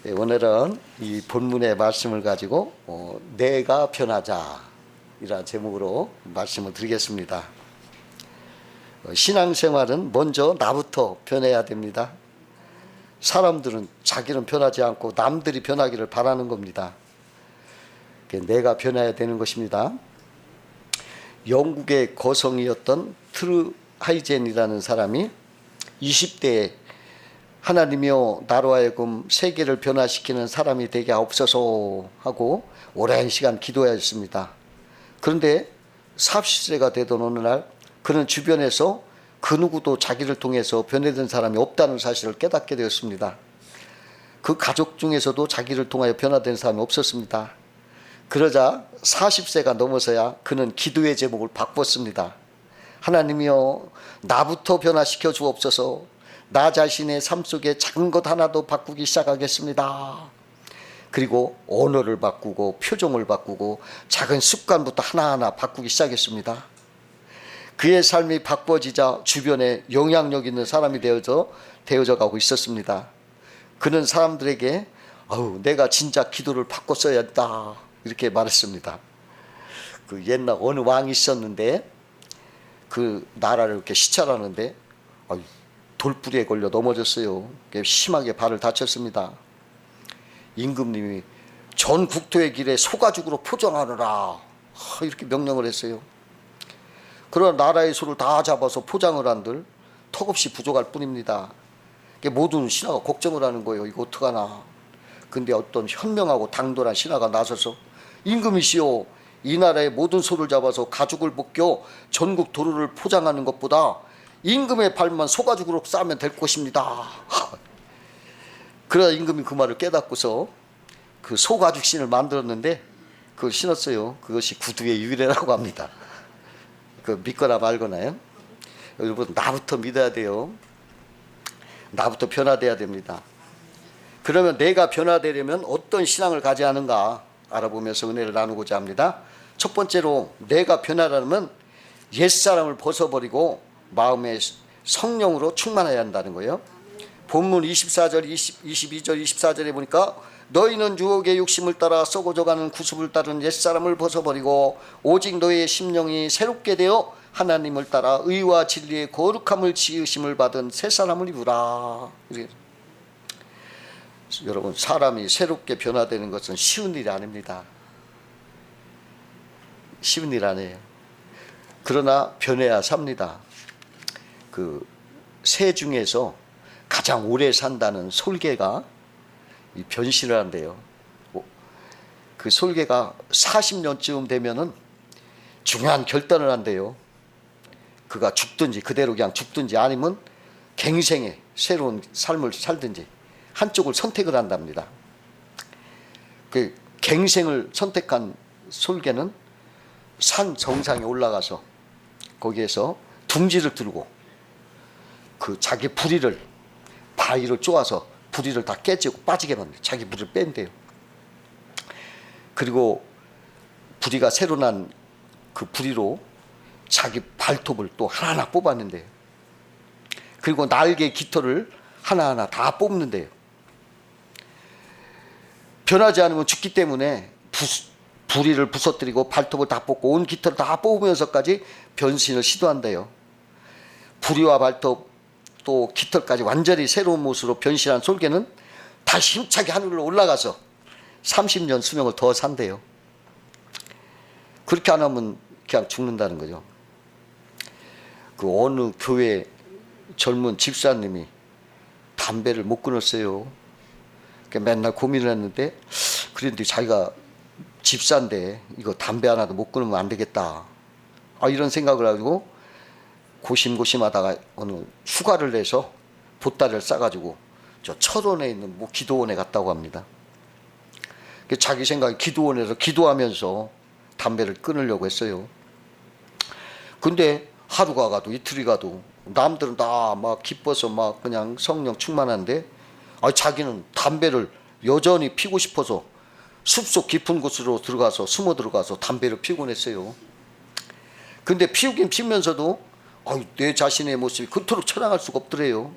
오늘은 이 본문의 말씀을 가지고 내가 변하자 이라는 제목으로 말씀을 드리겠습니다. 신앙생활은 먼저 나부터 변해야 됩니다. 사람들은 자기는 변하지 않고 남들이 변하기를 바라는 겁니다. 내가 변해야 되는 것입니다. 영국의 거성이었던 트루 하이젠이라는 사람이 20대에 하나님이여 나로 하여금 세계를 변화시키는 사람이 되게 하옵소서 하고 오랜 시간 기도하였습니다. 그런데 40세가 되던 어느 날 그는 주변에서 그 누구도 자기를 통해서 변화된 사람이 없다는 사실을 깨닫게 되었습니다. 그 가족 중에서도 자기를 통하여 변화된 사람이 없었습니다. 그러자 40세가 넘어서야 그는 기도의 제목을 바꿨습니다. 하나님이여 나부터 변화시켜 주옵소서. 나 자신의 삶 속에 작은 것 하나도 바꾸기 시작하겠습니다. 그리고 언어를 바꾸고 표정을 바꾸고 작은 습관부터 하나하나 바꾸기 시작했습니다. 그의 삶이 바꿔지자 주변에 영향력 있는 사람이 되어져 가고 있었습니다. 그는 사람들에게 내가 진짜 기도를 바꿨어야 했다 이렇게 말했습니다. 그 옛날 어느 왕이 있었는데 그 나라를 이렇게 시찰하는데 돌부리에 걸려 넘어졌어요. 심하게 발을 다쳤습니다. 임금님이 전 국토의 길에 소가죽으로 포장하느라 이렇게 명령을 했어요. 그러나 나라의 소를 다 잡아서 포장을 한들 턱없이 부족할 뿐입니다. 모든 신하가 걱정을 하는 거예요. 이거 어떡하나. 근데 어떤 현명하고 당돌한 신하가 나서서 임금이시여 이 나라의 모든 소를 잡아서 가죽을 벗겨 전국 도로를 포장하는 것보다 임금의 발만 소가죽으로 싸면 될 것입니다. 그러다 임금이 그 말을 깨닫고서 그 소가죽 신을 만들었는데 그걸 신었어요. 그것이 구두의 유래라고 합니다. 그 믿거나 말거나요. 여러분 나부터 믿어야 돼요. 나부터 변화돼야 됩니다. 그러면 내가 변화되려면 어떤 신앙을 가져야 하는가 알아보면서 은혜를 나누고자 합니다. 첫 번째로 내가 변화하려면 옛사람을 벗어버리고 마음의 성령으로 충만해야 한다는 거예요. 본문 24절, 22절, 24절에 보니까 너희는 유혹의 욕심을 따라 썩어져가는 구습을 따른 옛사람을 벗어버리고 오직 너희의 심령이 새롭게 되어 하나님을 따라 의와 진리의 거룩함을 지으심을 받은 새 사람을 입으라. 여러분 사람이 새롭게 변화되는 것은 쉬운 일이 아닙니다. 쉬운 일 아니에요. 그러나 변해야 삽니다. 그 새 중에서 가장 오래 산다는 솔개가 이 변신을 한대요. 그 솔개가 40년쯤 되면은 중요한 결단을 한대요. 그가 죽든지 그대로 그냥 죽든지 아니면 갱생의 새로운 삶을 살든지 한쪽을 선택을 한답니다. 그 갱생을 선택한 솔개는 산 정상에 올라가서 거기에서 둥지를 들고 그 자기 부리를 바위를 쪼아서 부리를 다 깨지고 빠지게 만들어요. 자기 부리를 뺀대요. 그리고 부리가 새로 난 그 부리로 자기 발톱을 또 하나하나 뽑았는데요. 그리고 날개 깃털을 하나하나 다 뽑는데요. 변하지 않으면 죽기 때문에 부리를 부서뜨리고 발톱을 다 뽑고 온 깃털을 다 뽑으면서까지 변신을 시도한대요. 부리와 발톱 또 깃털까지 완전히 새로운 모습으로 변신한 솔개는 다시 힘차게 하늘로 올라가서 30년 수명을 더 산대요. 그렇게 안 하면 그냥 죽는다는 거죠. 그 어느 교회 젊은 집사님이 담배를 못 끊었어요. 맨날 고민을 했는데 그런데 자기가 집사인데 이거 담배 하나도 못 끊으면 안 되겠다. 이런 생각을 하고 고심고심하다가 어느 휴가를 내서 보따리를 싸가지고 저 철원에 있는 기도원에 갔다고 합니다. 자기 생각에 기도원에서 기도하면서 담배를 끊으려고 했어요. 근데 하루가 가도 이틀이 가도 남들은 다 막 기뻐서 막 그냥 성령 충만한데 자기는 담배를 여전히 피고 싶어서 숲속 깊은 곳으로 들어가서 숨어 들어가서 담배를 피곤 했어요. 근데 피우긴 피우면서도 내 자신의 모습이 그토록 처량할 수가 없더래요.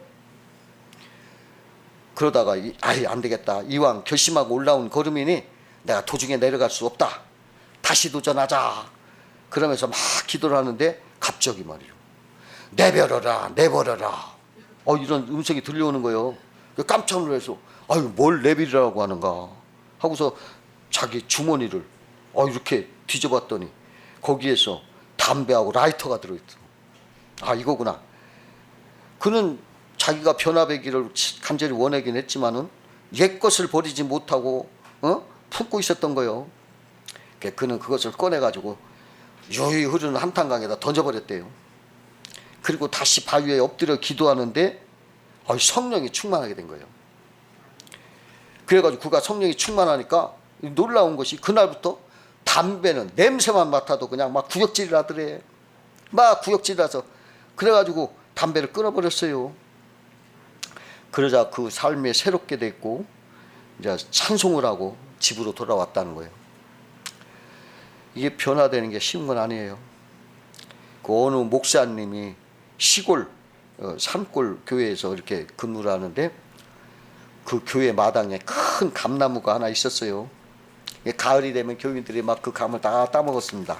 그러다가 아이 안 되겠다. 이왕 결심하고 올라온 걸음이니 내가 도중에 내려갈 수 없다. 다시 도전하자. 그러면서 막 기도를 하는데 갑자기 말이죠. 내버려라, 내버려라. 이런 음성이 들려오는 거예요. 깜짝 놀라서 아유 뭘 내버리라고 하는가 하고서 자기 주머니를 이렇게 뒤져봤더니 거기에서 담배하고 라이터가 들어있어. 이거구나. 그는 자기가 변화되기를 간절히 원하긴 했지만은 옛 것을 버리지 못하고 품고 있었던 거예요. 그는 그것을 꺼내가지고 유유히 흐르는 한탄강에다 던져버렸대요. 그리고 다시 바위에 엎드려 기도하는데 성령이 충만하게 된 거예요. 그래가지고 그가 성령이 충만하니까 놀라운 것이 그날부터 담배는 냄새만 맡아도 그냥 막 구역질을 하더래. 막 구역질해서 그래가지고 담배를 끊어버렸어요. 그러자 그 삶이 새롭게 됐고 이제 찬송을 하고 집으로 돌아왔다는 거예요. 이게 변화되는 게 쉬운 건 아니에요. 그 어느 목사님이 시골 산골 교회에서 이렇게 근무를 하는데 그 교회 마당에 큰 감나무가 하나 있었어요. 가을이 되면 교인들이 막 그 감을 다 따먹었습니다.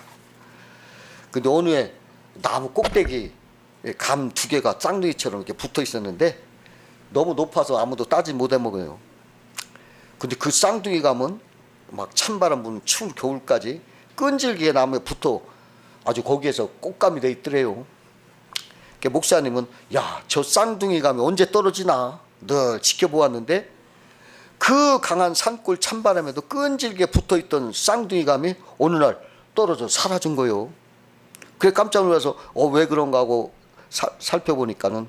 근데 어느 해 나무 꼭대기 감 2개가 쌍둥이처럼 이렇게 붙어 있었는데 너무 높아서 아무도 따지 못해 먹어요. 근데 그 쌍둥이 감은 막 찬바람 부는 추운 겨울까지 끈질기게 나무에 붙어 아주 거기에서 꽃감이 돼 있더래요. 목사님은 저 쌍둥이 감이 언제 떨어지나 늘 지켜보았는데 그 강한 산골 찬바람에도 끈질기게 붙어있던 쌍둥이 감이 어느 날 떨어져 사라진 거예요. 그래 깜짝 놀라서 왜 그런가 하고 살펴보니까는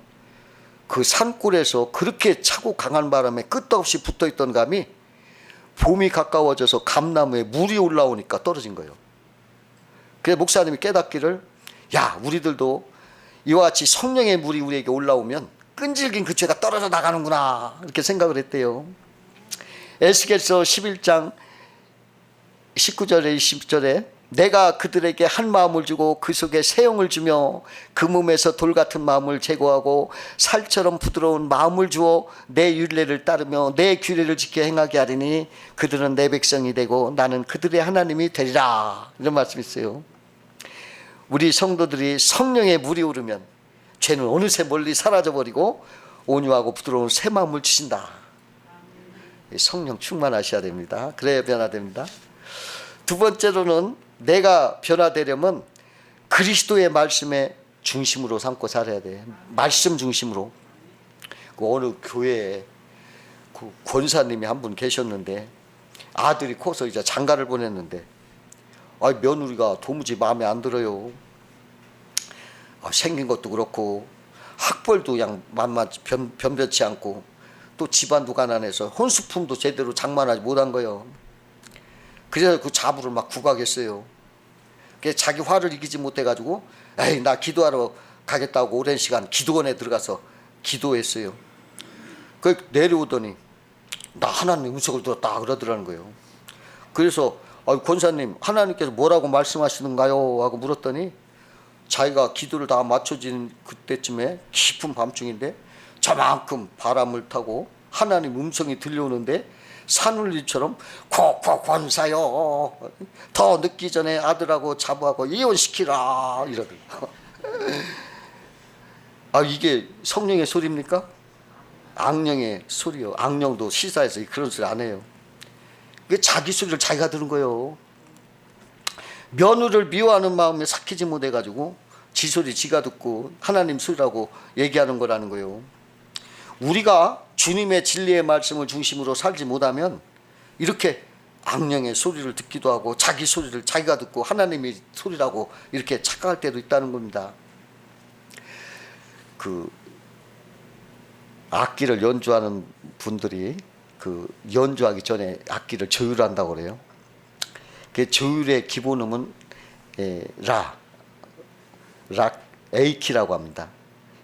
그 산골에서 그렇게 차고 강한 바람에 끄떡없이 붙어있던 감이 봄이 가까워져서 감나무에 물이 올라오니까 떨어진 거예요. 그래서 목사님이 깨닫기를 우리들도 이와 같이 성령의 물이 우리에게 올라오면 끈질긴 그 죄가 떨어져 나가는구나 이렇게 생각을 했대요. 에스겔서 11장 19절에 20절에 내가 그들에게 한 마음을 주고 그 속에 새 영을 주며 그 몸에서 돌 같은 마음을 제거하고 살처럼 부드러운 마음을 주어 내 율례를 따르며 내 규례를 지켜 행하게 하리니 그들은 내 백성이 되고 나는 그들의 하나님이 되리라 이런 말씀이 있어요. 우리 성도들이 성령의 물이 오르면 죄는 어느새 멀리 사라져버리고 온유하고 부드러운 새 마음을 주신다. 성령 충만하셔야 됩니다. 그래야 변화됩니다. 두 번째로는 내가 변화되려면 그리스도의 말씀의 중심으로 삼고 살아야 돼. 말씀 중심으로. 어느 교회에 그 권사님이 한 분 계셨는데 아들이 커서 이제 장가를 보냈는데 며느리가 도무지 마음에 안 들어요. 생긴 것도 그렇고 학벌도 그냥 변변치 않고 또 집안도 가난해서 혼수품도 제대로 장만하지 못한 거예요. 그래서 그 자부를 막 구박했어요. 자기 화를 이기지 못해가지고 나 기도하러 가겠다고 오랜 시간 기도원에 들어가서 기도했어요. 내려오더니 나 하나님의 음성을 들었다 그러더라는 거예요. 그래서 권사님 하나님께서 뭐라고 말씀하시는가요? 하고 물었더니 자기가 기도를 다 맞춰진 그때쯤에 깊은 밤중인데 저만큼 바람을 타고 하나님 음성이 들려오는데 산울리처럼 콕콕 권사요 더 늦기 전에 아들하고 자부하고 이혼시키라 이러더라고요. 이게 성령의 소리입니까? 악령의 소리요. 악령도 시사해서 그런 소리 안 해요. 이게 자기 소리를 자기가 들은 거예요. 며느리를 미워하는 마음에 삭히지 못해가지고 지 소리 지가 듣고 하나님 소리라고 얘기하는 거라는 거예요. 우리가 주님의 진리의 말씀을 중심으로 살지 못하면 이렇게 악령의 소리를 듣기도 하고 자기 소리를 자기가 듣고 하나님의 소리라고 이렇게 착각할 때도 있다는 겁니다. 그 악기를 연주하는 분들이 그 연주하기 전에 악기를 조율한다고 그래요. 그 조율의 기본음은 A키라고 합니다.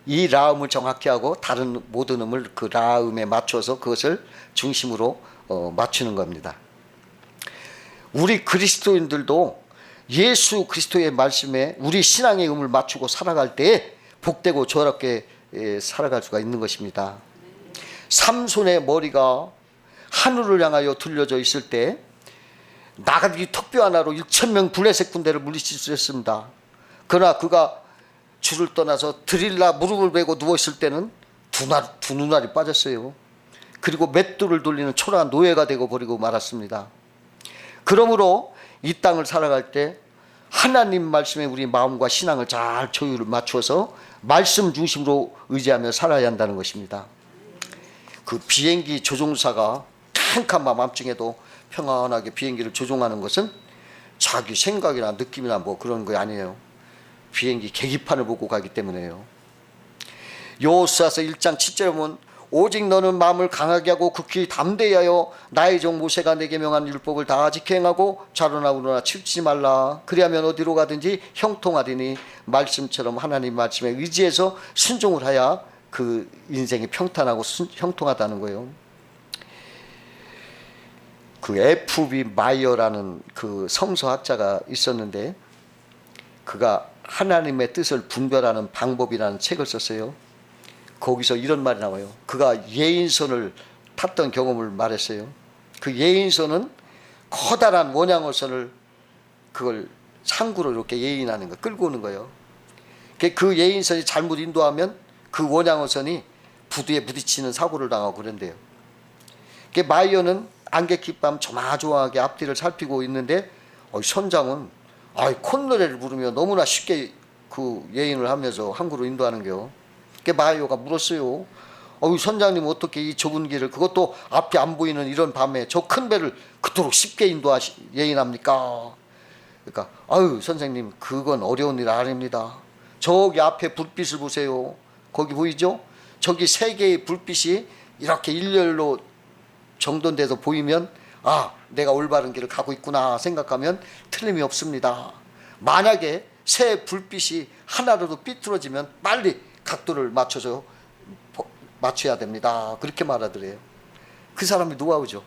이 라음을 정확히 하고 다른 모든 음을 그 라음에 맞춰서 그것을 중심으로 맞추는 겁니다. 우리 그리스도인들도 예수 그리스도의 말씀에 우리 신앙의 음을 맞추고 살아갈 때 복되고 조화롭게 살아갈 수가 있는 것입니다. 삼손의 머리가 하늘을 향하여 들려져 있을 때 나가기 턱뼈 하나로 1,000명 블레셋 군대를 물리칠 수 있습니다. 그러나 그가 줄을 떠나서 드릴라 무릎을 베고 누워있을 때는 두 눈알이 빠졌어요. 그리고 맷돌을 돌리는 초라한 노예가 되고 버리고 말았습니다. 그러므로 이 땅을 살아갈 때 하나님 말씀에 우리 마음과 신앙을 잘 조율을 맞추어서 말씀 중심으로 의지하며 살아야 한다는 것입니다. 그 비행기 조종사가 캄캄한 밤중에도 평안하게 비행기를 조종하는 것은 자기 생각이나 느낌이나 뭐 그런 거 아니에요. 비행기 계기판을 보고 가기 때문에요. 여호수아서 1장 7절에 보면 오직 너는 마음을 강하게 하고 극히 담대히 하여 나의 종 모세가 내게 명한 율법을 다 지켜 행하고 좌로나 우로나 치우치지 말라. 그리하면 어디로 가든지 형통하리니 말씀처럼 하나님 말씀에 의지해서 순종을 하여 그 인생이 평탄하고 형통하다는 거예요. 그 F.B. 마이어라는 그 성서학자가 있었는데 그가 하나님의 뜻을 분별하는 방법이라는 책을 썼어요. 거기서 이런 말이 나와요. 그가 예인선을 탔던 경험을 말했어요. 그 예인선은 커다란 원양어선을 그걸 상구로 이렇게 예인하는 거, 끌고 오는 거예요. 그 예인선이 잘못 인도하면 그 원양어선이 부두에 부딪히는 사고를 당하고 그런대요. 마이어는 안개 깃밤 조마조마하게 앞뒤를 살피고 있는데 선장은 콧노래를 부르며 너무나 쉽게 그 예인을 하면서 항구로 인도하는겨. 마이어가 물었어요. 선장님 어떻게 이 좁은 길을, 그것도 앞이 안 보이는 이런 밤에 저 큰 배를 그토록 쉽게 예인합니까? 그러니까 선생님 그건 어려운 일 아닙니다. 저기 앞에 불빛을 보세요. 거기 보이죠? 저기 세 개의 불빛이 이렇게 일렬로 정돈돼서 보이면 내가 올바른 길을 가고 있구나 생각하면 틀림이 없습니다. 만약에 새 불빛이 하나라도 삐뚤어지면 빨리 각도를 맞춰야 됩니다. 그렇게 말하더래요. 그 사람이 노하우죠.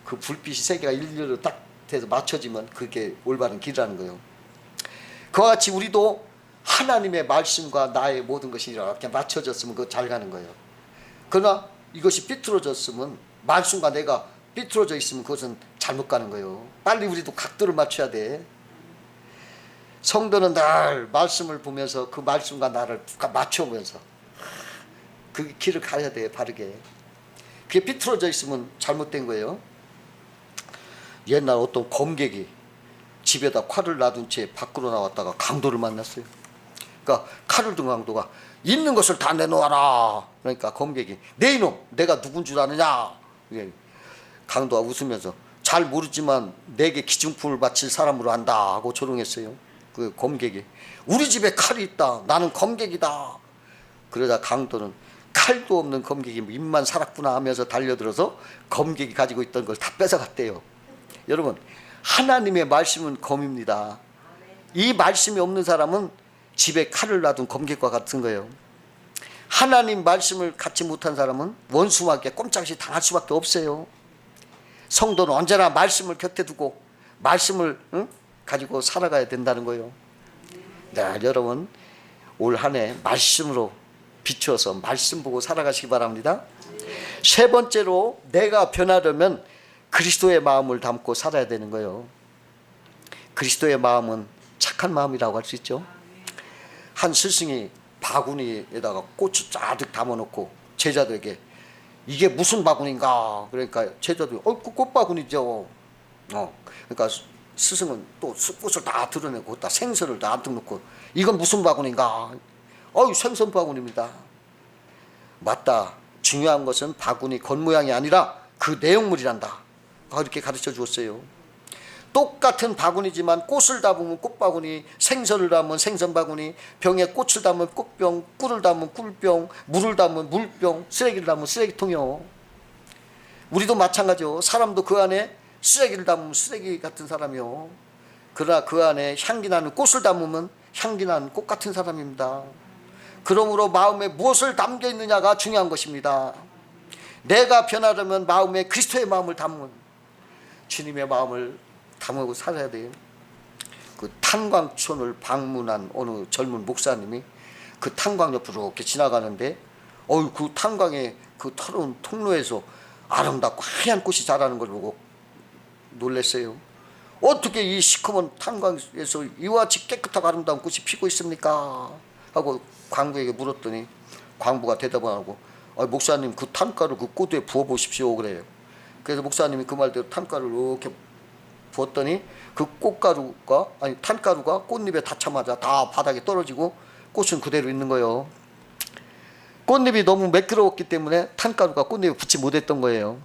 그 불빛이 세 개가 일렬로 딱 돼서 맞춰지면 그게 올바른 길이라는 거예요. 그와 같이 우리도 하나님의 말씀과 나의 모든 것이 이렇게 맞춰졌으면 그거 잘 가는 거예요. 그러나 이것이 삐뚤어졌으면, 말씀과 내가 삐뚤어져 있으면 그것은 잘못 가는 거예요. 빨리 우리도 각도를 맞춰야 돼. 성도는 늘 말씀을 보면서 그 말씀과 나를 맞춰보면서 그 길을 가야 돼, 바르게. 그게 삐뚤어져 있으면 잘못된 거예요. 옛날 어떤 검객이 집에다 칼을 놔둔 채 밖으로 나왔다가 강도를 만났어요. 그러니까 칼을 든 강도가 있는 것을 다 내놓아라. 그러니까 검객이 내 이놈, 내가 누군 줄 아느냐. 강도가 웃으면서 잘 모르지만 내게 기증품을 바칠 사람으로 한다 하고 조롱했어요. 그 검객이 우리 집에 칼이 있다. 나는 검객이다. 그러자 강도는 칼도 없는 검객이 입만 살았구나 하면서 달려들어서 검객이 가지고 있던 걸 다 뺏어갔대요. 여러분, 하나님의 말씀은 검입니다. 이 말씀이 없는 사람은 집에 칼을 놔둔 검객과 같은 거예요. 하나님 말씀을 갖지 못한 사람은 원수에게 꼼짝없이 당할 수밖에 없어요. 성도는 언제나 말씀을 곁에 두고 말씀을 가지고 살아가야 된다는 거예요. 네, 여러분 올 한 해 말씀으로 비추어서 말씀 보고 살아가시기 바랍니다. 세 번째로 내가 변하려면 그리스도의 마음을 담고 살아야 되는 거예요. 그리스도의 마음은 착한 마음이라고 할 수 있죠. 한 스승이 바구니에다가 꽃을 짜득 담아놓고 제자들에게 이게 무슨 바구니인가? 그러니까 제자들이 꽃바구니죠. 그러니까 스승은 또 꽃을 다 드러내고 거기다 생선을 다 안뜩 넣고 이건 무슨 바구니인가? 생선 바구니입니다. 맞다. 중요한 것은 바구니 겉모양이 아니라 그 내용물이란다. 이렇게 가르쳐 주었어요. 똑같은 바구니지만 꽃을 담으면 꽃바구니, 생선을 담으면 생선바구니, 병에 꽃을 담으면 꽃병, 꿀을 담으면 꿀병, 물을 담으면 물병, 쓰레기를 담으면 쓰레기통이요. 우리도 마찬가지요. 사람도 그 안에 쓰레기를 담으면 쓰레기 같은 사람이요. 그러나 그 안에 향기 나는 꽃을 담으면 향기 나는 꽃 같은 사람입니다. 그러므로 마음에 무엇을 담겨 있느냐가 중요한 것입니다. 내가 변하려면 마음에 그리스도의 마음을 담은 주님의 마음을 담고 살아야 돼요. 그 탄광촌을 방문한 어느 젊은 목사님이 그 탄광 옆으로 이렇게 지나가는데 그 탄광의 그 더러운 통로에서 아름답고 하얀 꽃이 자라는 걸 보고 놀랐어요. 어떻게 이 시커먼 탄광에서 이와 같이 깨끗하고 아름다운 꽃이 피고 있습니까? 하고 광부에게 물었더니 광부가 대답하고 목사님 그 탄가루 그 꽃에 부어 보십시오 그래요. 그래서 목사님이 그 말대로 탄가루를 이렇게 부었더니 그 꽃가루가 탄가루가 꽃잎에 닿자마자 다 바닥에 떨어지고 꽃은 그대로 있는 거예요. 꽃잎이 너무 매끄러웠기 때문에 탄가루가 꽃잎에 붙지 못했던 거예요.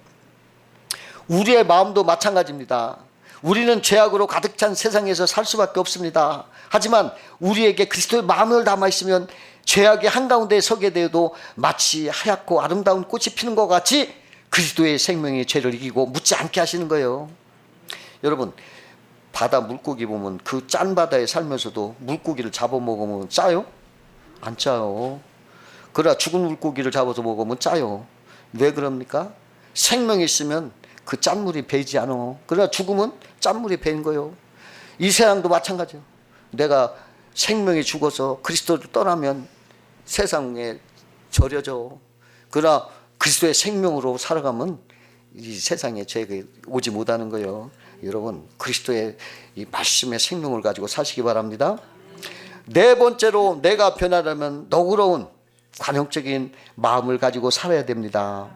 우리의 마음도 마찬가지입니다. 우리는 죄악으로 가득 찬 세상에서 살 수밖에 없습니다. 하지만 우리에게 그리스도의 마음을 담아 있으면 죄악의 한가운데 서게 되어도 마치 하얗고 아름다운 꽃이 피는 것 같이 그리스도의 생명이 죄를 이기고 묻지 않게 하시는 거예요. 여러분, 바다 물고기 보면 그 짠 바다에 살면서도 물고기를 잡아먹으면 짜요? 안 짜요. 그러나 죽은 물고기를 잡아서 먹으면 짜요. 왜 그럽니까? 생명이 있으면 그 짠물이 배이지 않아. 그러나 죽으면 짠물이 배인 거예요. 이 세상도 마찬가지예요. 내가 생명이 죽어서 그리스도를 떠나면 세상에 절여져. 그러나 그리스도의 생명으로 살아가면 이 세상에 죄가 오지 못하는 거예요. 여러분, 그리스도의 이 말씀의 생명을 가지고 사시기 바랍니다. 네 번째로 내가 변하려면 너그러운 관용적인 마음을 가지고 살아야 됩니다.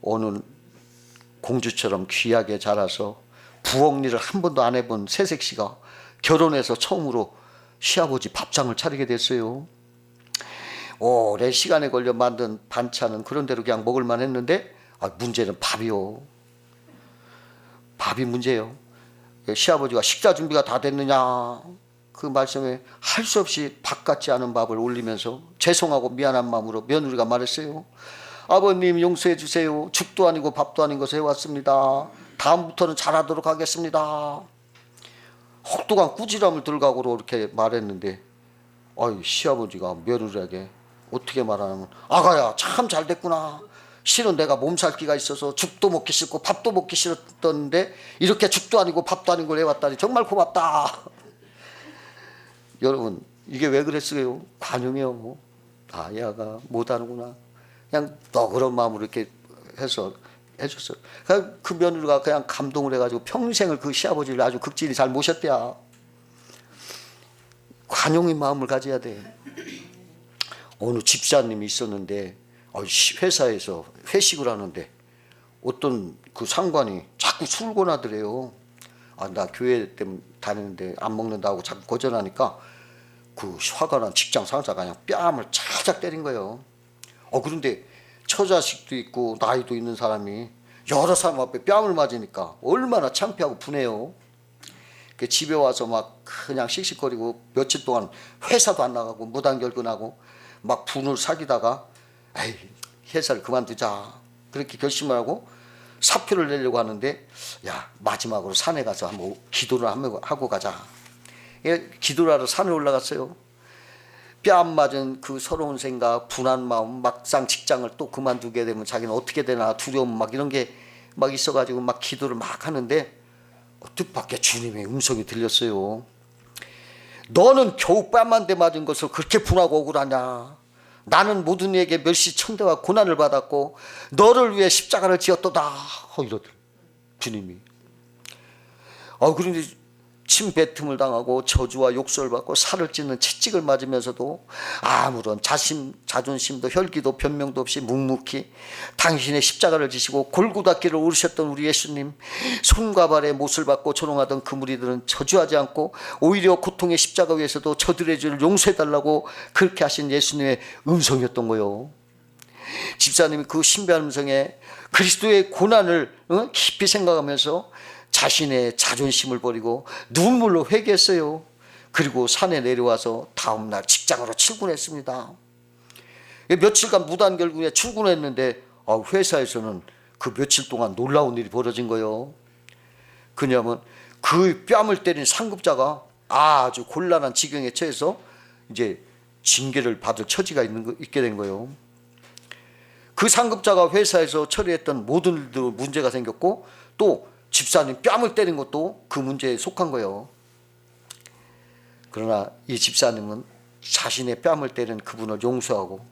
오늘 공주처럼 귀하게 자라서 부엌 일을 한 번도 안 해본 새색시가 결혼해서 처음으로 시아버지 밥상을 차리게 됐어요. 오랜 시간에 걸려 만든 반찬은 그런 대로 그냥 먹을만 했는데 문제는 밥이요. 밥이 문제예요. 시아버지가 식사 준비가 다 됐느냐 그 말씀에 할 수 없이 밥 같지 않은 밥을 올리면서 죄송하고 미안한 마음으로 며느리가 말했어요. 아버님 용서해 주세요. 죽도 아니고 밥도 아닌 것을 해왔습니다. 다음부터는 잘하도록 하겠습니다. 혹독한 꾸지람을 들각으로 이렇게 말했는데 시아버지가 며느리에게 어떻게 말하냐면 아가야 참 잘됐구나. 실은 내가 몸살기가 있어서 죽도 먹기 싫고 밥도 먹기 싫었던데 이렇게 죽도 아니고 밥도 아닌 걸 해왔다니 정말 고맙다. 여러분 이게 왜 그랬어요? 관용이요. 얘가 못하는구나. 그냥 너그러운 마음으로 이렇게 해서 해줬어요. 그 며느리가 그냥 감동을 해가지고 평생을 그 시아버지를 아주 극진히 잘 모셨대야. 관용의 마음을 가져야 돼. 어느 집사님이 있었는데 회사에서 회식을 하는데 어떤 그 상관이 자꾸 술 권하더래요. 나 교회 때문에 다니는데 안 먹는다고 자꾸 거절하니까 그 화가 난 직장 상사가 그냥 뺨을 차작 때린 거예요. 그런데 처자식도 있고 나이도 있는 사람이 여러 사람 앞에 뺨을 맞으니까 얼마나 창피하고 분해요. 집에 와서 막 그냥 씩씩거리고 며칠 동안 회사도 안 나가고 무단결근하고 막 분을 사귀다가 회사를 그만두자 그렇게 결심을 하고 사표를 내려고 하는데 마지막으로 산에 가서 한번 기도를 하고 가자. 기도를 하러 산에 올라갔어요. 뺨 맞은 그 서러운 생각, 분한 마음, 막상 직장을 또 그만두게 되면 자기는 어떻게 되나 두려움 막 이런 게 막 있어가지고 막 기도를 막 하는데 뜻밖의 주님의 음성이 들렸어요. 너는 겨우 뺨 한 대 맞은 것을 그렇게 분하고 억울하냐? 나는 모든 이에게 멸시천대와 고난을 받았고 너를 위해 십자가를 지었도다. 이러더라고요 주님이. 그런데 침뱉음을 당하고 저주와 욕설을 받고 살을 찌는 채찍을 맞으면서도 아무런 자존심도 혈기도 변명도 없이 묵묵히 당신의 십자가를 지시고 골고다길을 오르셨던 우리 예수님, 손과 발에 못을 받고 조롱하던 그 무리들은 저주하지 않고 오히려 고통의 십자가 위에서도 저들의 죄를 용서해달라고 그렇게 하신 예수님의 음성이었던 거예요. 집사님이 그 신비한 음성에 그리스도의 고난을 깊이 생각하면서 자신의 자존심을 버리고 눈물로 회개했어요. 그리고 산에 내려와서 다음날 직장으로 출근했습니다. 며칠간 무단결근에 출근했는데 회사에서는 그 며칠 동안 놀라운 일이 벌어진 거예요. 그냐면 그 뺨을 때린 상급자가 아주 곤란한 지경에 처해서 이제 징계를 받을 처지가 있게 된 거예요. 그 상급자가 회사에서 처리했던 모든 일도 문제가 생겼고 또 집사님 뺨을 때린 것도 그 문제에 속한 거예요. 그러나 이 집사님은 자신의 뺨을 때린 그분을 용서하고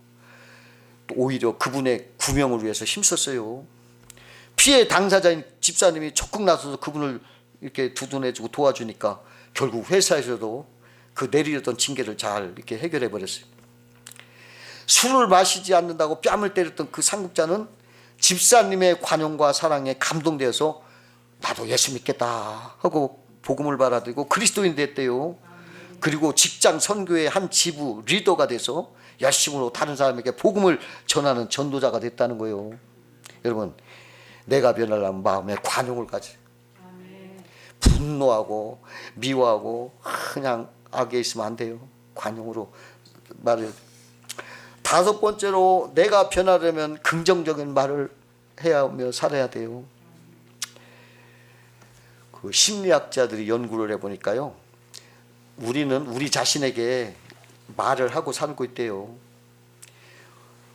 오히려 그분의 구명을 위해서 힘썼어요. 피해 당사자인 집사님이 적극 나서서 그분을 이렇게 두둔해주고 도와주니까 결국 회사에서도 그 내리려던 징계를 잘 이렇게 해결해 버렸어요. 술을 마시지 않는다고 뺨을 때렸던 그 상급자는 집사님의 관용과 사랑에 감동되어서 나도 예수 믿겠다 하고 복음을 받아들이고 그리스도인 됐대요. 그리고 직장 선교의 한 지부 리더가 돼서 열심으로 다른 사람에게 복음을 전하는 전도자가 됐다는 거예요. 여러분, 내가 변하려면 마음에 관용을 가지. 분노하고 미워하고 그냥 악에 있으면 안 돼요. 관용으로 말을. 다섯 번째로 내가 변하려면 긍정적인 말을 해야 하며 살아야 돼요. 그 심리학자들이 연구를 해보니까요, 우리는 우리 자신에게 말을 하고 살고 있대요.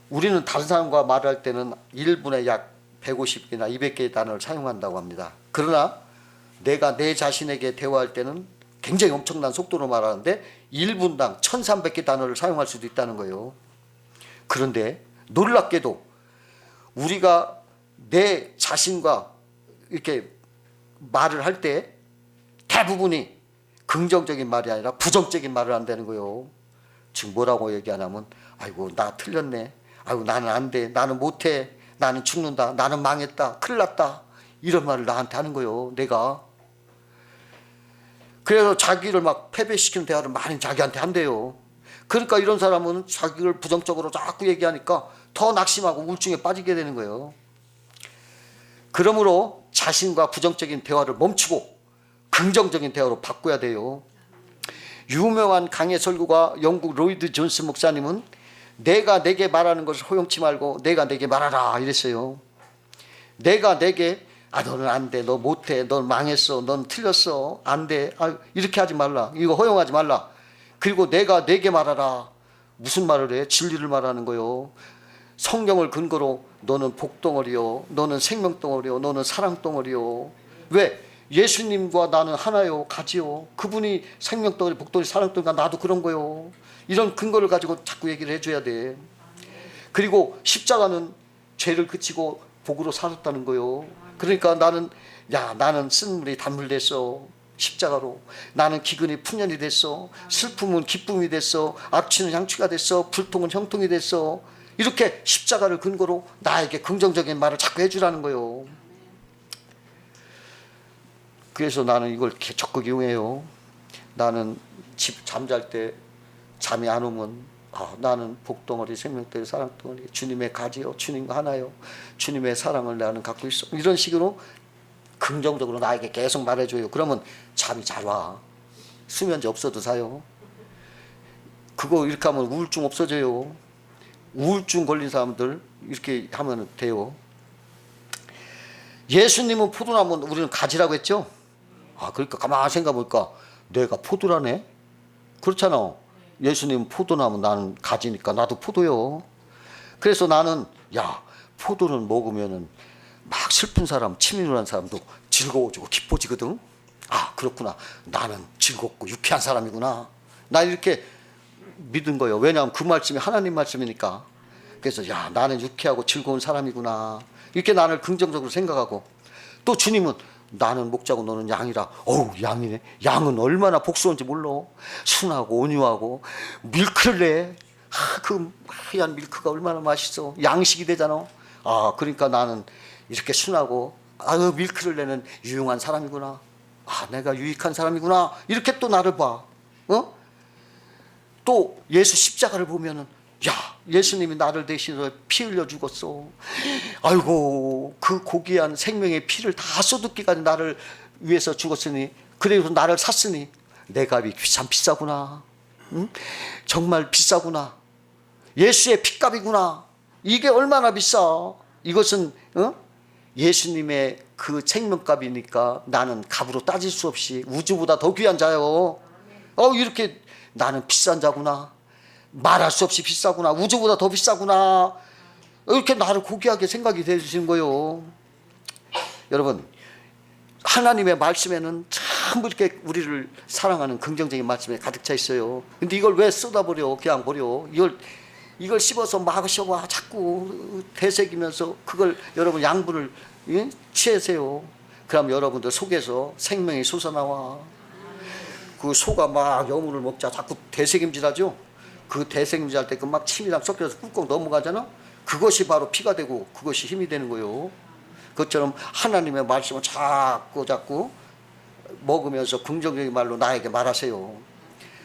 우리는 다른 사람과 말할 때는 1분에 약 150개나 200개의 단어를 사용한다고 합니다. 그러나 내가 내 자신에게 대화할 때는 굉장히 엄청난 속도로 말하는데 1분당 1300개 단어를 사용할 수도 있다는 거예요. 그런데 놀랍게도 우리가 내 자신과 이렇게 말을 할 때 대부분이 긍정적인 말이 아니라 부정적인 말을 한다는 거예요. 지금 뭐라고 얘기하냐면, 아이고 나 틀렸네, 아이고 나는 안 돼, 나는 못해, 나는 죽는다, 나는 망했다, 큰일 났다, 이런 말을 나한테 하는 거예요. 내가. 그래서 자기를 막 패배시키는 대화를 많이 자기한테 한대요. 그러니까 이런 사람은 자기를 부정적으로 자꾸 얘기하니까 더 낙심하고 우울증에 빠지게 되는 거예요. 그러므로 자신과 부정적인 대화를 멈추고 긍정적인 대화로 바꿔야 돼요. 유명한 강해 설교가 영국 로이드 존스 목사님은 내가 내게 말하는 것을 허용치 말고 내가 내게 말하라 이랬어요. 내가 내게 너는 안 돼, 너 못해, 넌 망했어, 넌 틀렸어, 안 돼, 이렇게 하지 말라, 이거 허용하지 말라. 그리고 내가 내게 말하라. 무슨 말을 해? 진리를 말하는 거요. 성경을 근거로 너는 복덩어리요, 너는 생명덩어리요, 너는 사랑덩어리요. 왜? 예수님과 나는 하나요, 가지요. 그분이 생명덩어리, 복덩어리, 사랑덩어리가 나도 그런 거요. 이런 근거를 가지고 자꾸 얘기를 해줘야 돼. 그리고 십자가는 죄를 그치고 복으로 살았다는 거요. 그러니까 나는 쓴물이 단물 됐어, 십자가로. 나는 기근이 풍년이 됐어, 슬픔은 기쁨이 됐어, 악취는 향취가 됐어, 불통은 형통이 됐어. 이렇게 십자가를 근거로 나에게 긍정적인 말을 자꾸 해주라는 거예요. 그래서 나는 이걸 적극 이용해요. 나는 잠잘 때 잠이 안 오면 나는 복덩어리, 생명덩어리, 사랑덩어리, 주님의 가지요, 주님과 하나요, 주님의 사랑을 나는 갖고 있어, 이런 식으로 긍정적으로 나에게 계속 말해줘요. 그러면 잠이 잘 와. 수면제 없어도 사요. 그거 이렇게 하면 우울증 없어져요. 우울증 걸린 사람들 이렇게 하면 돼요. 예수님은 포도나무, 우리는 가지라고 했죠. 그러니까 가만히 생각해보니까 내가 포도라네. 그렇잖아. 예수님은 포도나무, 나는 가지니까 나도 포도요. 그래서 나는 포도는 먹으면은 막 슬픈 사람, 치밀한 사람도 즐거워지고 기뻐지거든. 그렇구나, 나는 즐겁고 유쾌한 사람이구나, 나 이렇게 믿은 거예요. 왜냐하면 그 말씀이 하나님 말씀이니까. 그래서 나는 유쾌하고 즐거운 사람이구나, 이렇게 나를 긍정적으로 생각하고. 또 주님은 나는 목자고 너는 양이라. 양이네. 양은 얼마나 복스러운지 몰라. 순하고 온유하고 밀크를 내. 그 하얀 밀크가 얼마나 맛있어. 양식이 되잖아. 그러니까 나는 이렇게 순하고 밀크를 내는 유용한 사람이구나, 내가 유익한 사람이구나, 이렇게 또 나를 봐. 또 예수 십자가를 보면은 예수님이 나를 대신해서 피 흘려 죽었어. 아이고, 그 고귀한 생명의 피를 다 쏟을기까지 나를 위해서 죽었으니, 그래서 나를 샀으니 내 값이 참 비싸구나. 정말 비싸구나. 예수의 피값이구나. 이게 얼마나 비싸. 이것은 예수님의 그 생명값이니까 나는 값으로 따질 수 없이 우주보다 더 귀한 자요. 이렇게 나는 비싼 자구나, 말할 수 없이 비싸구나, 우주보다 더 비싸구나, 이렇게 나를 고귀하게 생각이 되시는 거예요. 여러분, 하나님의 말씀에는 전부 이렇게 우리를 사랑하는 긍정적인 말씀에 가득 차 있어요. 근데 이걸 왜 쏟아버려, 그냥 버려. 이걸 이걸 씹어서 마셔봐 자꾸 되새기면서 그걸 여러분 양분을 취하세요. 그럼 여러분들 속에서 생명이 솟아나와. 그 소가 막 여물을 먹자 자꾸 되새김질하죠. 그 되새김질할 때 그 막 침이랑 섞여서 꾹꾹 넘어가잖아. 그것이 바로 피가 되고 그것이 힘이 되는 거예요. 그것처럼 하나님의 말씀을 자꾸 먹으면서 긍정적인 말로 나에게 말하세요.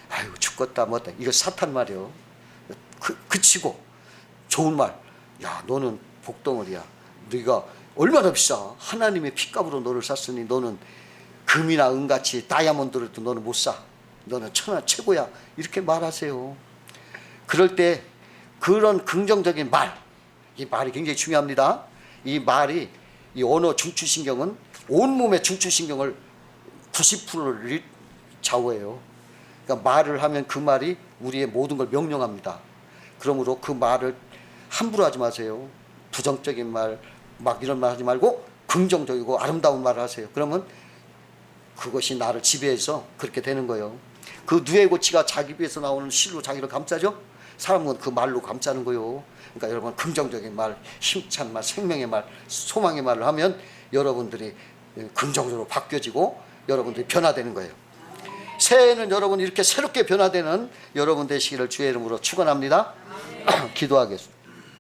아유 죽겠다 뭐다 이거 사탄 말이요. 그치고 좋은 말. 야 너는 복덩어리야. 네가 얼마나 비싸. 하나님의 피값으로 너를 샀으니 너는 금이나 은같이 다이아몬드로도 너는 못 사. 너는 천하 최고야. 이렇게 말하세요. 그럴 때 그런 긍정적인 말, 이 말이 굉장히 중요합니다. 이 말이 이 언어 중추신경은 온몸의 중추신경을 90%를 좌우해요. 그러니까 말을 하면 그 말이 우리의 모든 걸 명령합니다. 그러므로 그 말을 함부로 하지 마세요. 부정적인 말, 막 이런 말 하지 말고 긍정적이고 아름다운 말을 하세요. 그러면 그것이 나를 지배해서 그렇게 되는 거예요. 그 누에 고치가 자기 위에서 나오는 실로 자기를 감싸죠. 사람은 그 말로 감싸는 거예요. 그러니까 여러분 긍정적인 말, 힘찬 말, 생명의 말, 소망의 말을 하면 여러분들이 긍정적으로 바뀌어지고 여러분들이 변화되는 거예요. 새해에는 여러분 이렇게 새롭게 변화되는 여러분 되시기를 주의 이름으로 축원합니다. 기도하겠습니다.